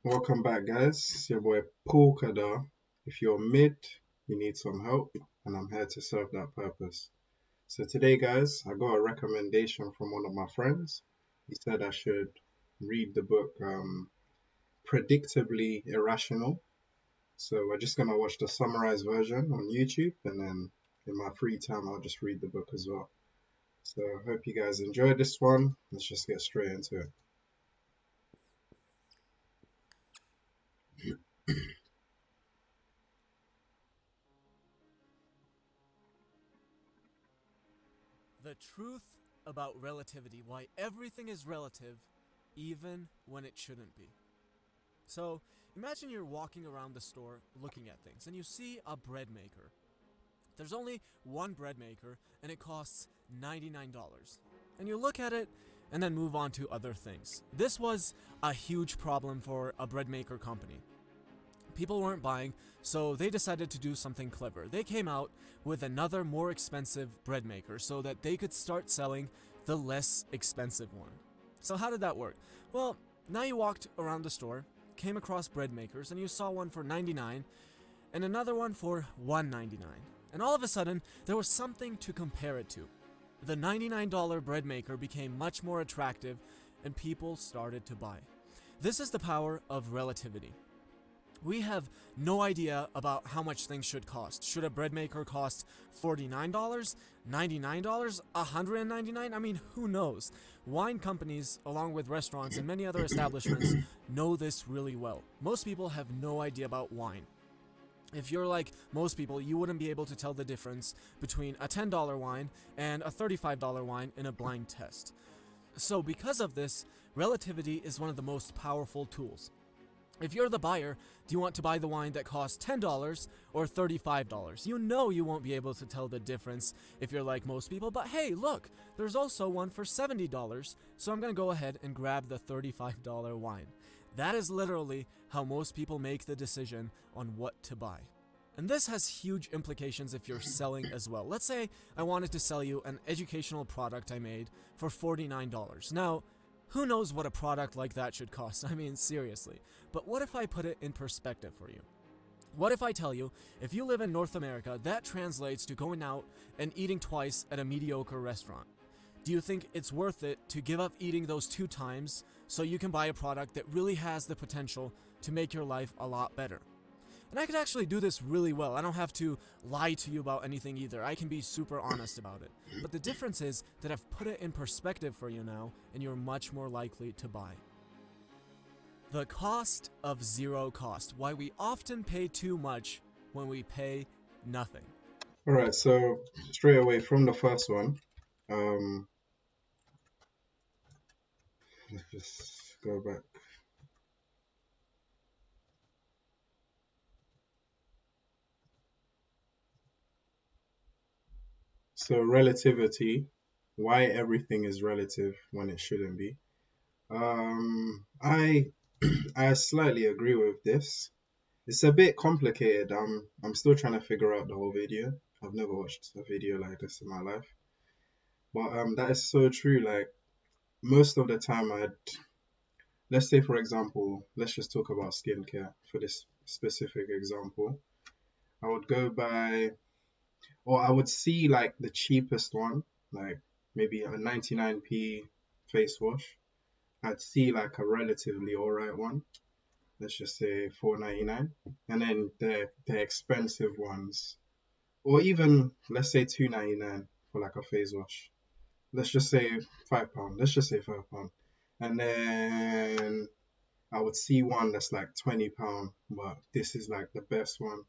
Welcome back, guys. It's your boy Paul Khadar. If you're mid, you need some help, and I'm here to serve that purpose. So today, guys, I got a recommendation from one of my friends. He said I should read the book Predictably Irrational. So we're just gonna watch the summarized version on YouTube, and then in my free time, I'll just read the book as well. So I hope you guys enjoyed this one. Let's just get straight into it. The truth about relativity, why everything is relative, even when it shouldn't be. So, imagine you're walking around the store looking at things and you see a bread maker. There's only one bread maker and it costs $99. And you look at it and then move on to other things. This was a huge problem for a bread maker company. People weren't buying, so they decided to do something clever. They came out with another more expensive bread maker so that they could start selling the less expensive one. So how did that work? Well, now you walked around the store, came across bread makers, and you saw one for 99 and another one for 199. And all of a sudden, there was something to compare it to. The $99 bread maker became much more attractive and people started to buy. This is the power of relativity. We have no idea about how much things should cost. Should a bread maker cost $49, $99, $199? I mean, who knows? Wine companies, along with restaurants and many other establishments, know this really well. Most people have no idea about wine. If you're like most people, you wouldn't be able to tell the difference between a $10 wine and a $35 wine in a blind test. So because of this, relativity is one of the most powerful tools. If you're the buyer, do you want to buy the wine that costs $10 or $35? You know you won't be able to tell the difference if you're like most people, but hey, look, there's also one for $70, so I'm going to go ahead and grab the $35 wine. That is literally how most people make the decision on what to buy. And this has huge implications if you're selling as well. Let's say I wanted to sell you an educational product I made for $49. Now, who knows what a product like that should cost? I mean, seriously. But what if I put it in perspective for you? What if I tell you, if you live in North America, that translates to going out and eating twice at a mediocre restaurant? Do you think it's worth it to give up eating those 2 times so you can buy a product that really has the potential to make your life a lot better? And I could actually do this really well. I don't have to lie to you about anything either. I can be super honest about it. But the difference is that I've put it in perspective for you now, and you're much more likely to buy. The cost of zero cost. Why we often pay too much when we pay nothing. All right, so straight away from the first one, um, let's just go back. So relativity, why everything is relative when it shouldn't be. I I slightly agree with this. It's a bit complicated. I'm still trying to figure out the whole video. I've never watched a video like this in my life. But that is so true. Like most of the time, let's say for example, let's just talk about skincare for this specific example. I would go by, or I would see like the cheapest one, like maybe a 99p face wash. I'd see like a relatively alright one. Let's just say 4.99, and then the expensive ones, or even let's say 2.99 for like a face wash. Let's just say £5. Let's just say £5, and then I would see one that's like £20, but this is like the best one.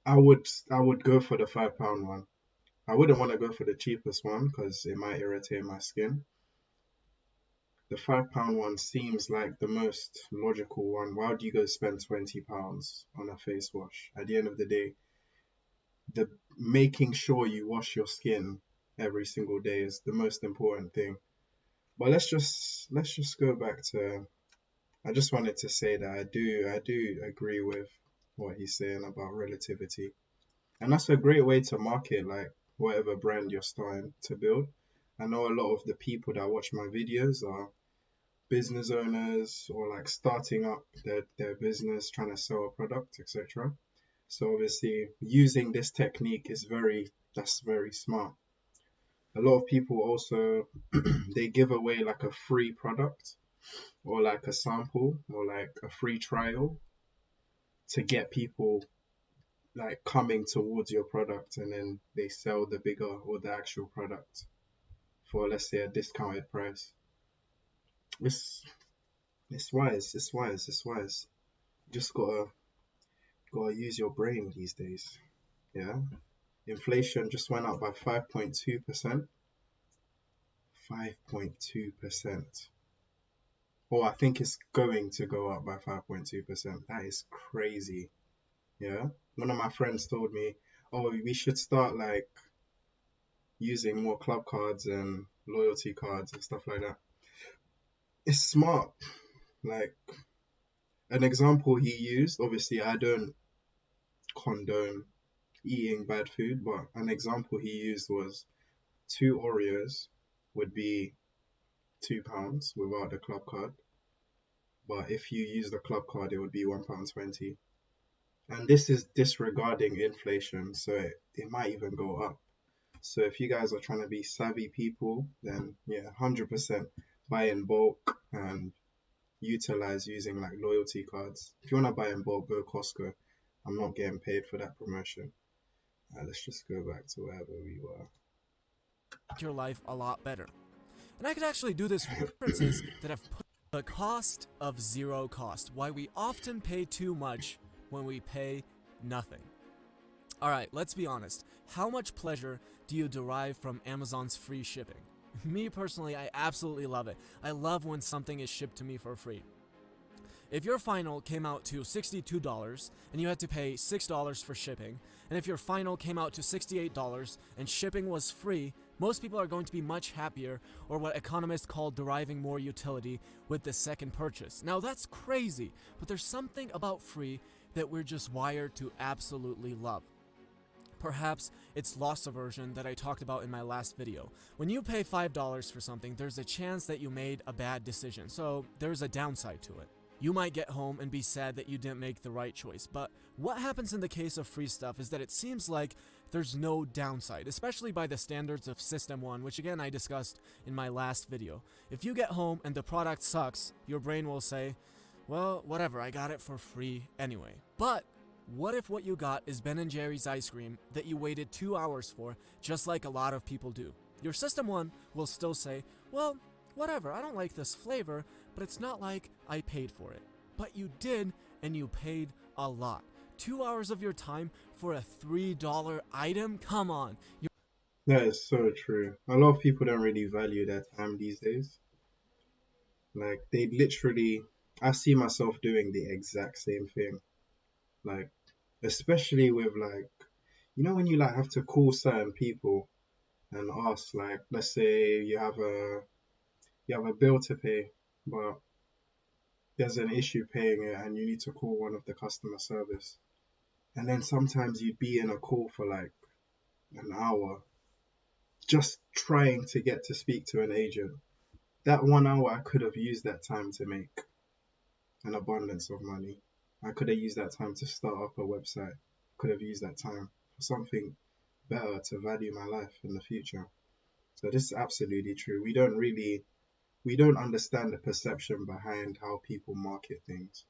I would go for the £5 one. I wouldn't want to go for the cheapest one because it might irritate my skin. The £5 one seems like the most logical one. Why would you go spend £20 on a face wash? At the end of the day, the making sure you wash your skin every single day is the most important thing. But let's just go back to. I just wanted to say that I do agree with what he's saying about relativity, and that's a great way to market like whatever brand you're starting to build. I know a lot of the people that watch my videos are business owners or like starting up their business, trying to sell a product, etc. So obviously using this technique is that's very smart. A lot of people also they give away like a free product or like a sample or like a free trial to get people like coming towards your product, and then they sell the bigger or the actual product for, let's say, a discounted price. It's it's wise, it's wise, it's wise. Just gotta use your brain these days. Yeah. Inflation just went up by 5.2%. 5.2%. Oh, I think it's going to go up by 5.2%. That is crazy. Yeah. One of my friends told me, oh, we should start like using more club cards and loyalty cards and stuff like that. It's smart. Like an example he used, obviously I don't condone eating bad food, but an example he used was two Oreos would be £2 without the club card. But if you use the club card, it would be £1.20. And this is disregarding inflation, so it might even go up. So if you guys are trying to be savvy people, then yeah, 100% buy in bulk and utilize using like loyalty cards. If you want to buy in bulk, go Costco. I'm not getting paid for that promotion. Let's just go back to wherever we were. Your life a lot better. And I could actually do this with references that have put the cost of zero cost. Why we often pay too much when we pay nothing. Alright, let's be honest. How much pleasure do you derive from Amazon's free shipping? Me personally, I absolutely love it. I love when something is shipped to me for free. If your final came out to $62 and you had to pay $6 for shipping, and if your final came out to $68 and shipping was free, most people are going to be much happier, or what economists call deriving more utility, with the second purchase. Now that's crazy, but there's something about free that we're just wired to absolutely love. Perhaps it's loss aversion that I talked about in my last video. When you pay $5 for something, there's a chance that you made a bad decision, so there's a downside to it. You might get home and be sad that you didn't make the right choice, but what happens in the case of free stuff is that it seems like there's no downside, especially by the standards of System 1, which again I discussed in my last video. If you get home and the product sucks, your brain will say, well, whatever, I got it for free anyway. But what if what you got is Ben & Jerry's ice cream that you waited 2 hours for, just like a lot of people do? Your System 1 will still say, well, whatever, I don't like this flavor, but it's not like I paid for it. But you did, and you paid a lot. 2 hours of your time for a $3 item? Come on. That is so true. A lot of people don't really value their time these days. Like they literally, I see myself doing the exact same thing. Like, especially with like, when you like have to call certain people and ask, like, let's say you have a bill to pay, but there's an issue paying it and you need to call one of the customer service. And then sometimes you'd be in a call for like an hour just trying to get to speak to an agent. That 1 hour, I could have used that time to make an abundance of money. I could have used that time to start up a website. Could have used that time for something better to value my life in the future. So this is absolutely true. We don't understand the perception behind how people market things.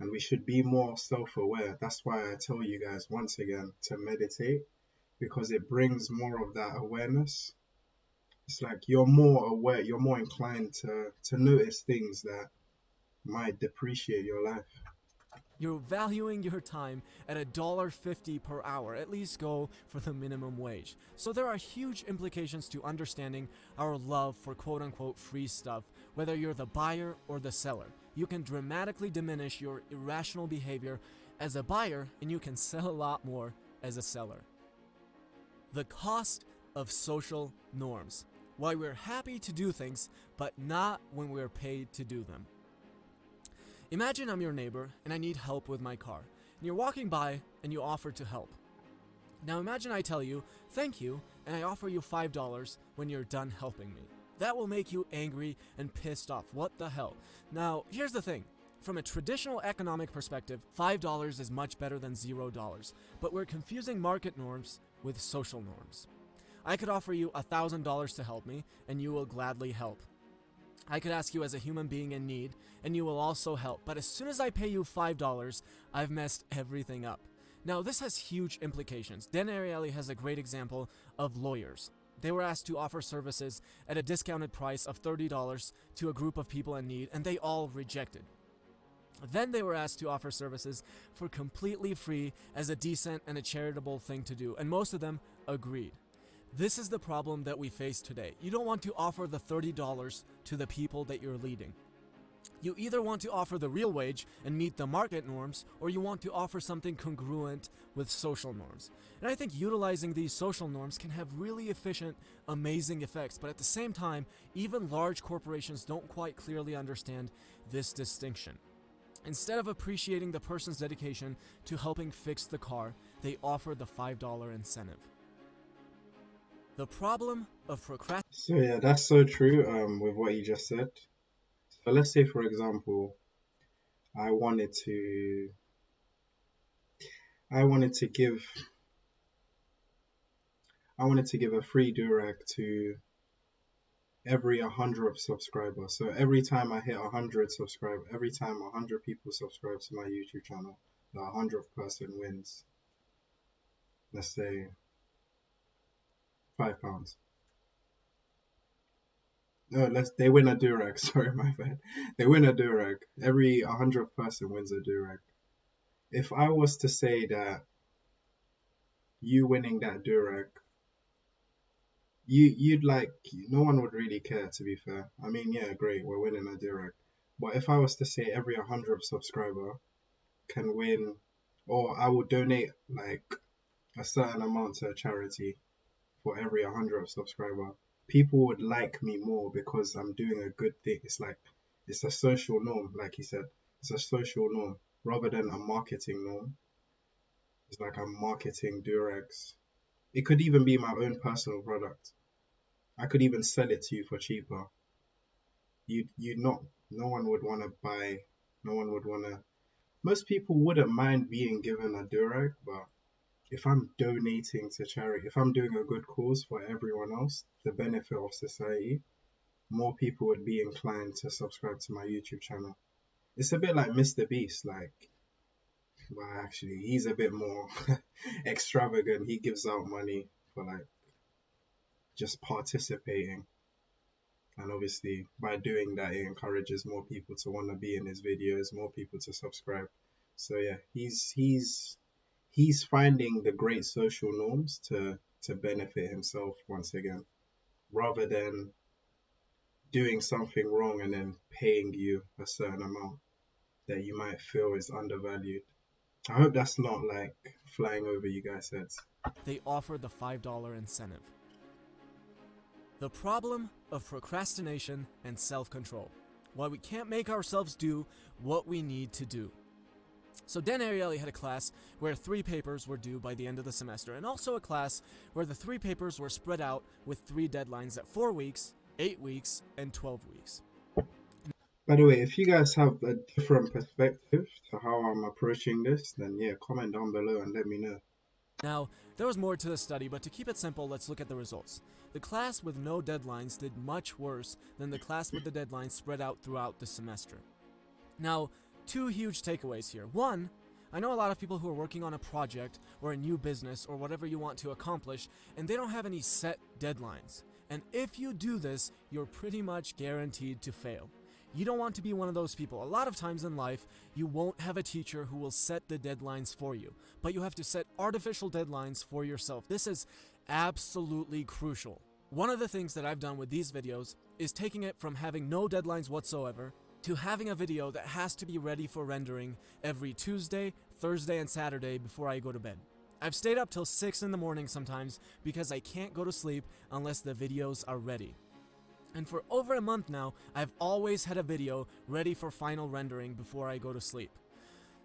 And we should be more self-aware. That's why I tell you guys once again to meditate, because it brings more of that awareness. It's like you're more aware, you're more inclined to notice things that might depreciate your life. You're valuing your time at $1.50 per hour. At least go for the minimum wage. So there are huge implications to understanding our love for quote-unquote free stuff, whether you're the buyer or the seller. You can dramatically diminish your irrational behavior as a buyer, and you can sell a lot more as a seller. The cost of social norms. Why we're happy to do things, but not when we're paid to do them. Imagine I'm your neighbor and I need help with my car, and you're walking by and you offer to help. Now imagine I tell you, thank you, and I offer you $5 when you're done helping me. That will make you angry and pissed off. What the hell? Now, here's the thing. From a traditional economic perspective, $5 is much better than $0, but we're confusing market norms with social norms. I could offer you $1,000 to help me, and you will gladly help. I could ask you as a human being in need, and you will also help. But as soon as I pay you $5, I've messed everything up. Now, this has huge implications. Dan Ariely has a great example of lawyers. They were asked to offer services at a discounted price of $30 to a group of people in need, and they all rejected. Then they were asked to offer services for completely free as a decent and a charitable thing to do, and most of them agreed. This is the problem that we face today. You don't want to offer the $30 to the people that you're leading. You either want to offer the real wage and meet the market norms, or you want to offer something congruent with social norms. And I think utilizing these social norms can have really efficient, amazing effects, but at the same time, even large corporations don't quite clearly understand this distinction. Instead of appreciating the person's dedication to helping fix the car, they offer the $5 incentive. The problem of procrastination. So yeah, that's so true. With what you just said. So let's say, for example, I wanted to, I wanted to give, I wanted to give a free durag to every 100 subscribers. So every time I hit 100 subscribers, every time 100 people subscribe to my YouTube channel, the 100th person wins. Let's say £5. No, they win a durag. Sorry, my bad. They win a durag. Every 100th person wins a durag. If I was to say that you winning that durag, you'd like, no one would really care, to be fair. I mean, yeah, great, we're winning a durag. But if I was to say every 100th subscriber can win, or I would donate like a certain amount to a charity for every 100th subscriber, people would like me more because I'm doing a good thing. It's like, it's a social norm, like he said. It's a social norm rather than a marketing norm. It's like I'm marketing durags. It could even be my own personal product. I could even sell it to you for cheaper. You not, no one would want to buy. No one would want to. Most people wouldn't mind being given a durag, but if I'm donating to charity, if I'm doing a good cause for everyone else, the benefit of society, more people would be inclined to subscribe to my YouTube channel. It's a bit like Mr. Beast, like, well, actually, he's a bit more extravagant. He gives out money for like just participating. And obviously, by doing that, it encourages more people to want to be in his videos, more people to subscribe. So yeah, he's finding the great social norms to benefit himself once again, rather than doing something wrong and then paying you a certain amount that you might feel is undervalued. I hope that's not like flying over you guys' heads. They offer the $5 incentive. The problem of procrastination and self-control. Why we can't make ourselves do what we need to do. So Dan Ariely had a class where 3 papers were due by the end of the semester, and also a class where the 3 papers were spread out with 3 deadlines at 4 weeks, 8 weeks, and 12 weeks. By the way, if you guys have a different perspective to how I'm approaching this, then yeah, comment down below and let me know. Now, there was more to the study, but to keep it simple, let's look at the results. The class with no deadlines did much worse than the class with the deadlines spread out throughout the semester. Now, 2 huge takeaways here. 1, I know a lot of people who are working on a project or a new business or whatever you want to accomplish, and they don't have any set deadlines. And if you do this, you're pretty much guaranteed to fail. You don't want to be one of those people. A lot of times in life, you won't have a teacher who will set the deadlines for you, but you have to set artificial deadlines for yourself. This is absolutely crucial. One of the things that I've done with these videos is taking it from having no deadlines whatsoever to having a video that has to be ready for rendering every Tuesday, Thursday, and Saturday before I go to bed. I've stayed up till 6 in the morning sometimes because I can't go to sleep unless the videos are ready. And for over a month now, I've always had a video ready for final rendering before I go to sleep.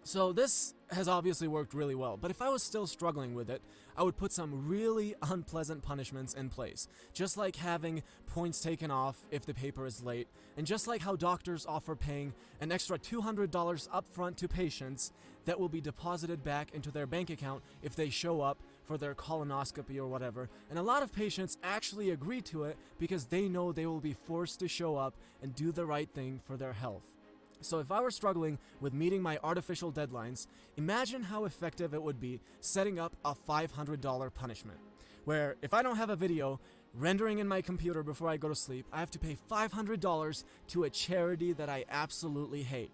So this has obviously worked really well, but if I was still struggling with it, I would put some really unpleasant punishments in place, just like having points taken off if the paper is late, and just like how doctors offer paying an extra $200 upfront to patients that will be deposited back into their bank account if they show up for their colonoscopy or whatever. And a lot of patients actually agree to it because they know they will be forced to show up and do the right thing for their health. So if I were struggling with meeting my artificial deadlines, imagine how effective it would be setting up a $500 punishment. Where if I don't have a video rendering in my computer before I go to sleep, I have to pay $500 to a charity that I absolutely hate.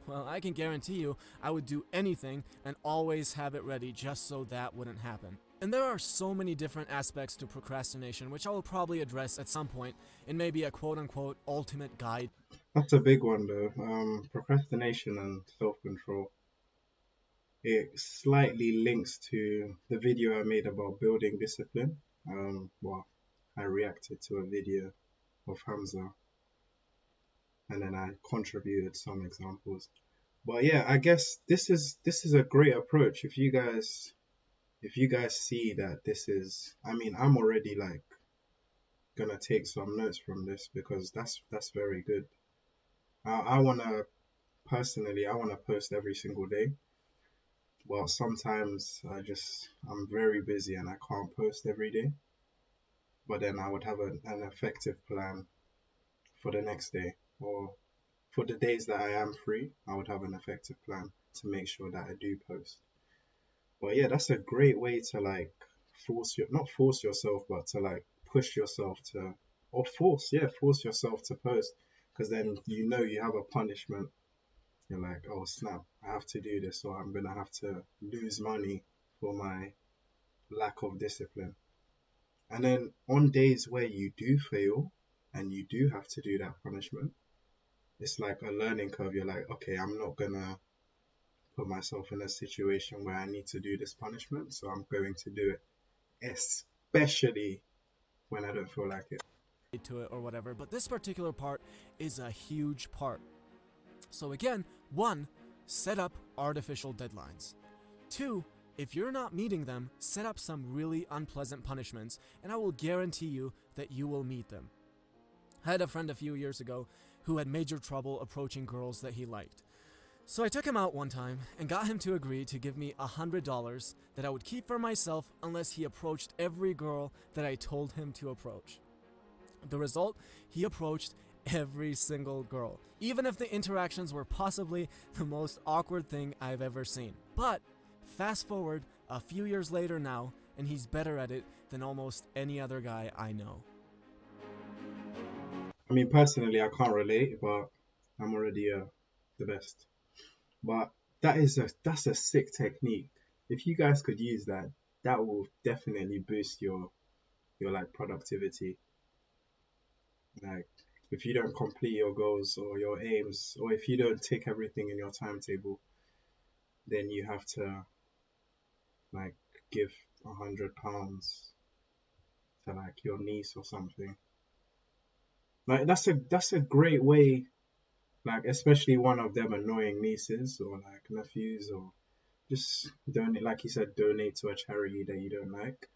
Well, I can guarantee you I would do anything and always have it ready just so that wouldn't happen. And there are so many different aspects to procrastination, which I will probably address at some point in maybe a quote unquote ultimate guide. That's a big one though. Procrastination and self-control. It slightly links to the video I made about building discipline. Well, I reacted to a video of Hamza and then I contributed some examples. But yeah, I guess this is a great approach. If you guys see that this is, I mean, I'm already like gonna take some notes from this because that's very good. I wanna personally, I wanna post every single day. Well, sometimes I'm very busy and I can't post every day. But then I would have an effective plan for the next day or for the days that I am free. I would have an effective plan to make sure that I do post. But yeah, that's a great way to like not force yourself, but to like push yourself to, or force yourself to post. Because then you have a punishment. You're like, oh snap, I have to do this, or I'm gonna have to lose money for my lack of discipline. And then on days where you do fail and you do have to do that punishment, it's like a learning curve. You're like, okay, I'm not gonna put myself in a situation where I need to do this punishment, so I'm going to do it, especially when I don't feel like it. To it or whatever, but this particular part is a huge part. So again, 1, set up artificial deadlines. 2, if you're not meeting them, set up some really unpleasant punishments, and I will guarantee you that you will meet them. I had a friend a few years ago who had major trouble approaching girls that he liked. So I took him out one time and got him to agree to give me $100 that I would keep for myself unless he approached every girl that I told him to approach. The result, he approached every single girl, even if the interactions were possibly the most awkward thing I've ever seen. But fast forward a few years later now, and he's better at it than almost any other guy I know. I mean, personally, I can't relate, but I'm already the best. But that's a sick technique. If you guys could use that, that will definitely boost your like productivity. Like if you don't complete your goals or your aims, or if you don't tick everything in your timetable, then you have to like give £100 to like your niece or something. Like that's a great way, like especially one of them annoying nieces or like nephews, or just donate, like you said, donate to a charity that you don't like.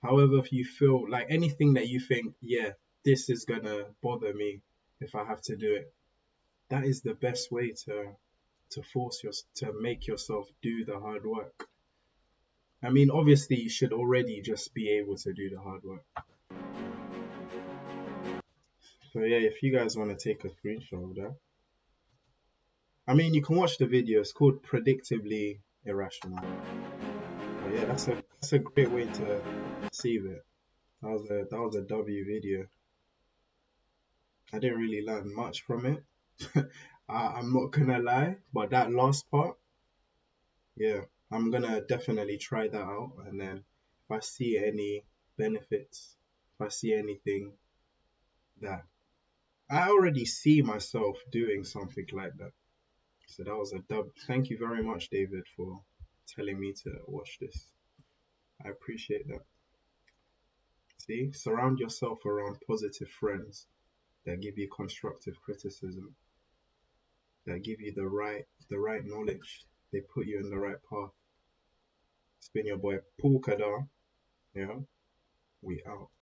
However, if you feel like anything that you think, yeah, this is gonna bother me if I have to do it, that is the best way to make yourself do the hard work. I mean, obviously, you should already just be able to do the hard work. So yeah, if you guys want to take a screenshot of that, I mean, you can watch the video. It's called Predictably Irrational. But yeah, that's a great way to perceive it. That was a W video. I didn't really learn much from it. I'm not gonna lie, but that last part, yeah, I'm gonna definitely try that out. And then if I see any benefits, if I see anything that I already see myself doing something like that. So that was a dub. Thank you very much, David, for telling me to watch this. I appreciate that. See, surround yourself around positive friends that give you constructive criticism. that give you the right knowledge. They put you in the right path. It's been your boy Paul Khadar. Yeah, we out.